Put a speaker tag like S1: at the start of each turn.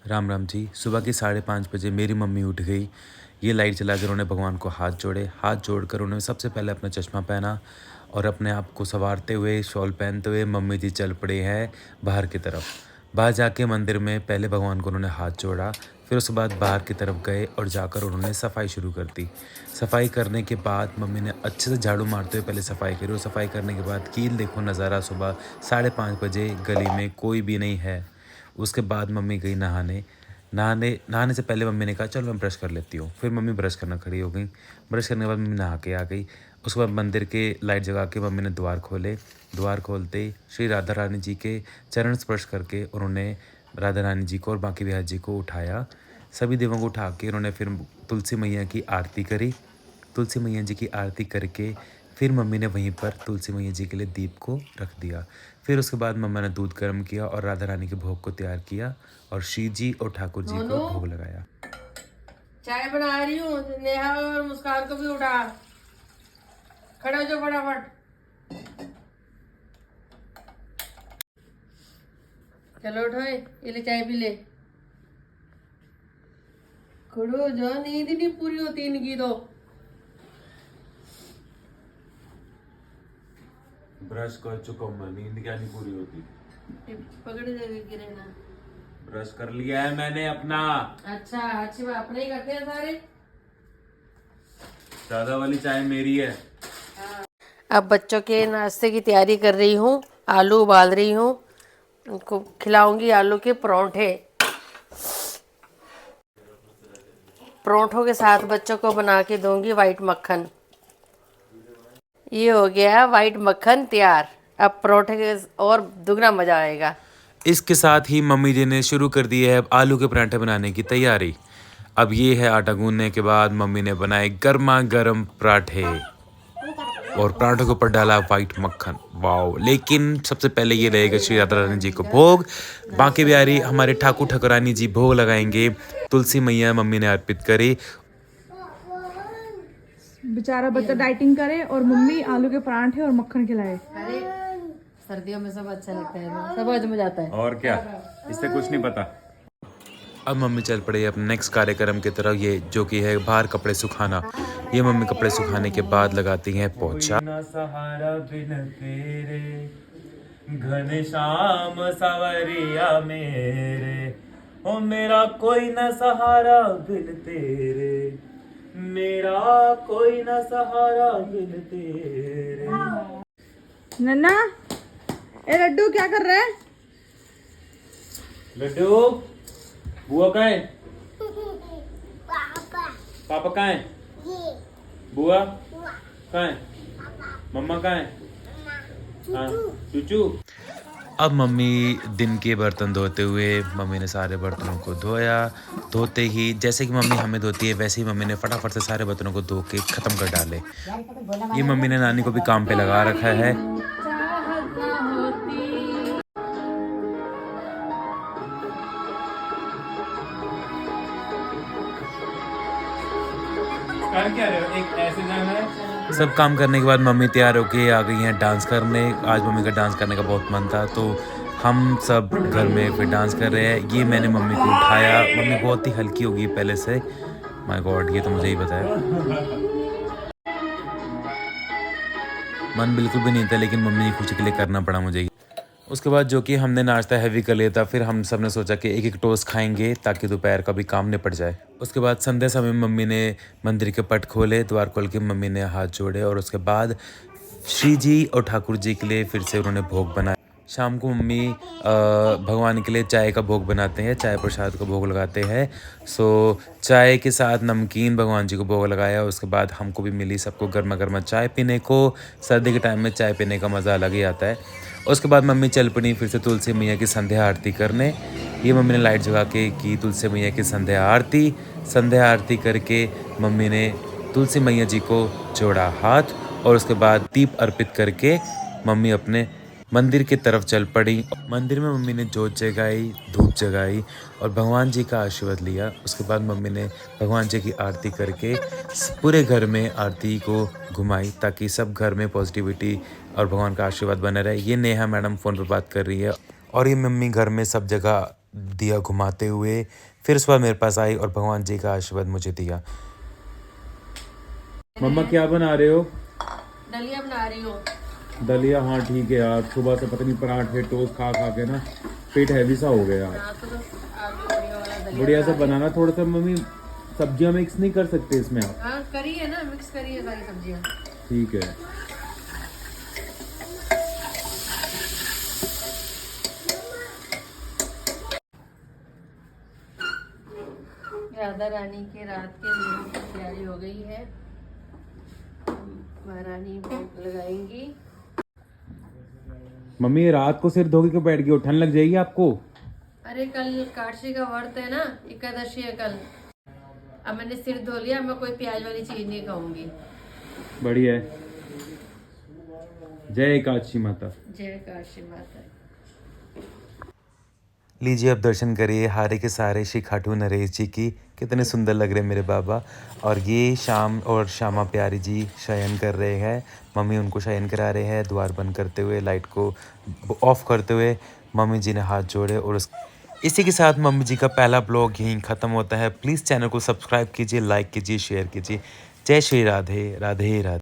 S1: राम राम जी। सुबह के 5:30 बजे मेरी मम्मी उठ गई। ये लाइट जलाकर उन्होंने भगवान को हाथ जोड़े। हाथ जोड़कर उन्होंने सबसे पहले अपना चश्मा पहना और अपने आप को संवारते हुए शॉल पहनते हुए मम्मी जी चल पड़े हैं बाहर की तरफ। बाहर जाके मंदिर में पहले भगवान को उन्होंने हाथ जोड़ा, फिर उसके बाद बाहर की तरफ गए और जाकर उन्होंने सफाई शुरू कर दी। सफाई करने के बाद मम्मी ने अच्छे से झाड़ू मारते हुए पहले सफाई करी और सफाई करने के बाद कील देखो नज़ारा, सुबह 5:30 बजे गली में कोई भी नहीं है। उसके बाद मम्मी गई नहाने। नहाने से पहले मम्मी ने कहा चलो मैं ब्रश कर लेती हूँ। फिर मम्मी ब्रश करना खड़ी हो गई। ब्रश करने के बाद मम्मी नहा के आ गई। उसके बाद मंदिर के लाइट जगा के मम्मी ने द्वार खोले। द्वार खोलते ही श्री राधा रानी जी के चरण स्पर्श करके उन्होंने राधा रानी जी को और बांके बिहारी जी को उठाया। सभी देवों को उठा के उन्होंने फिर तुलसी मैया की आरती करी। तुलसी मैया जी की आरती करके फिर मम्मी ने वहीं पर तुलसी मैया जी के लिए दीप को रख दिया। फिर उसके बाद मम्मा ने दूध गर्म किया और राधा रानी के भोग को तैयार किया और शिव जी और ठाकुर जी को भोग लगाया।
S2: चाय बना रही हूँ, नेहा और मुस्कान को भी उठा। खड़ा हो जाओ फटाफट। चलो उठो, ये ले चाय पी ले। खड़ो हो जाओ, नींद ही नहीं पूरी होती इनकी तो।
S1: ब्रश कर चुका हूं मैं, नींद क्या नहीं पूरी होती।
S2: पकड़ जाएगा गिरे ना।
S1: ब्रश कर लिया है मैंने अपना।
S2: अच्छा, अच्छी बात, अपने ही करते हैं सारे।
S1: दादा वाली चाय मेरी है।
S2: अब बच्चों के नाश्ते की तैयारी कर रही हूँ। आलू उबाल रही हूँ, उनको खिलाऊंगी आलू के परोंठे। परोंठों के साथ बच्चों को बना के दूंगी वाइट मक्खन। ये हो गया वाइट मक्खन तैयार। अब परोठे के और दुगना मजा आएगा।
S1: इसके साथ ही मम्मी जी ने शुरू कर दी है आलू के पराठे बनाने की तैयारी। अब ये है आटा गूंदने के बाद मम्मी ने बनाए गर्मा गर्म पराठे और पराठों के ऊपर डाला वाइट मक्खन। वाओ! लेकिन सबसे पहले ये रहेगा श्री राधा रानी जी को भोग। बांके बिहारी हमारे ठाकुर ठाकुरानी जी भोग लगाएंगे। तुलसी मैया मम्मी ने अर्पित करी।
S3: बेचारा बच्चा डाइटिंग करे और मम्मी आलू के परांठे और मक्खन खिलाए।
S2: अरे सर्दियों में सब अच्छा लगता है, सब हजम हो जाता है।
S1: और क्या, इससे कुछ नहीं पता। अब मम्मी चल पड़ी अपने नेक्स्ट कार्यक्रम की तरफ, ये जो कि है बाहर कपड़े सुखाना। ये मम्मी कपड़े सुखाने के बाद लगाती हैं पोछा। सहारा बिन तेरे घनश्याम सवरिया मेरे, ओ मेरा कोई न सहारा बिन तेरे, मेरा कोई न सहारा बिन तेरे।
S3: नन्ना, ए लड्डू क्या कर रहा है?
S1: लड्डू, बुआ कहाँ है? पापा कहाँ है? बुआ कहाँ है? मम्मा कहाँ है? हाँ, चूचू। अब मम्मी दिन के बर्तन धोते हुए मम्मी ने सारे बर्तनों को धोया। धोते ही जैसे कि मम्मी हमें धोती है वैसे ही मम्मी ने फटाफट से सारे बर्तनों को धो के ख़त्म कर डाले। ये मम्मी ने नानी को भी काम पे लगा रखा है। क्या रहे हो? एक ऐसे जाना है। सब काम करने के बाद मम्मी तैयार होके आ गई हैं डांस करने। आज मम्मी का डांस करने का बहुत मन था तो हम सब घर में फिर डांस कर रहे हैं। ये मैंने मम्मी को उठाया। मम्मी बहुत ही हल्की होगी पहले से। माय गॉड, ये तो मुझे ही बताया। मन बिल्कुल भी नहीं था लेकिन मम्मी की खुशी के लिए करना पड़ा मुझे। उसके बाद जो कि हमने नाश्ता हैवी कर लिया था, फिर हम सब ने सोचा कि एक एक टोस्ट खाएंगे ताकि दोपहर का भी काम निपट जाए। उसके बाद संध्या समय मम्मी ने मंदिर के पट खोले। द्वार खोल के मम्मी ने हाथ जोड़े और उसके बाद श्री जी और ठाकुर जी के लिए फिर से उन्होंने भोग बनाया। शाम को मम्मी भगवान के लिए चाय का भोग बनाते हैं, चाय प्रसाद का भोग लगाते हैं। सो चाय के साथ नमकीन भगवान जी को भोग लगाया। उसके बाद हमको भी मिली सबको गर्मा गर्मा चाय पीने को। सर्दी के टाइम में चाय पीने का मज़ा अलग ही आता है। उसके बाद मम्मी चल पड़ी फिर से तुलसी मैया की संध्या आरती करने। ये मम्मी ने लाइट जगा के की तुलसी मैया की संध्या आरती। संध्या आरती करके मम्मी ने तुलसी मैया जी को जोड़ा हाथ और उसके बाद दीप अर्पित करके मम्मी अपने मंदिर की तरफ चल पड़ी। मंदिर में मम्मी ने जोत जगाई, धूप जगाई और भगवान जी का आशीर्वाद लिया। उसके बाद मम्मी ने भगवान जी की आरती करके पूरे घर में आरती को घुमाई ताकि सब घर में पॉजिटिविटी और भगवान का आशीर्वाद बना रहे। ये नेहा मैडम फ़ोन पर बात कर रही है और ये मम्मी घर में सब जगह दिया घुमाते हुए। फिर उसके बाद मेरे पास आई और भगवान जी का आशीर्वाद मुझे दिया। मम्मा क्या बना रहे हो?
S2: दलिया बना रही हूँ।
S1: दलिया? हाँ ठीक है यार, सुबह से पता नहीं पराठे टोस्ट खा खा के ना पेट हैवी सा हो गया यार।
S2: तो आलू बढ़िया वाला दलिया
S1: बढ़िया सा बनाना थोड़ा सा। मम्मी सब्जियां मिक्स नहीं कर सकते इसमें आप?
S2: हाँ करी है ना, मिक्स करी है सारी सब्जियाँ।
S1: ठीक है।
S2: राधा रानी के रात के भोग की तैयारी हो गई है। महारानी भोग लगाएंगी।
S1: मम्मी ये रात को सिर धो के बैठ गई हो, ठंड लग जाएगी आपको।
S2: अरे कल काशी का व्रत है ना, एकादशी है कल। अब मैंने सिर धो लिया, मैं कोई प्याज वाली चीज नहीं खाऊंगी।
S1: बढ़िया है। जय एकादशी माता।
S2: जय काशी माता।
S1: लीजिए अब दर्शन करिए हारे के सारे श्री खाटू नरेश जी की। कितने सुंदर लग रहे हैं मेरे बाबा। और ये शाम और श्यामा प्यारी जी शयन कर रहे हैं। मम्मी उनको शयन करा रहे हैं, द्वार बंद करते हुए, लाइट को ऑफ करते हुए। मम्मी जी ने हाथ जोड़े और इसी के साथ मम्मी जी का पहला ब्लॉग यहीं ख़त्म होता है। प्लीज़ चैनल को सब्सक्राइब कीजिए, लाइक कीजिए, शेयर कीजिए। जय श्री राधे राधे राधे।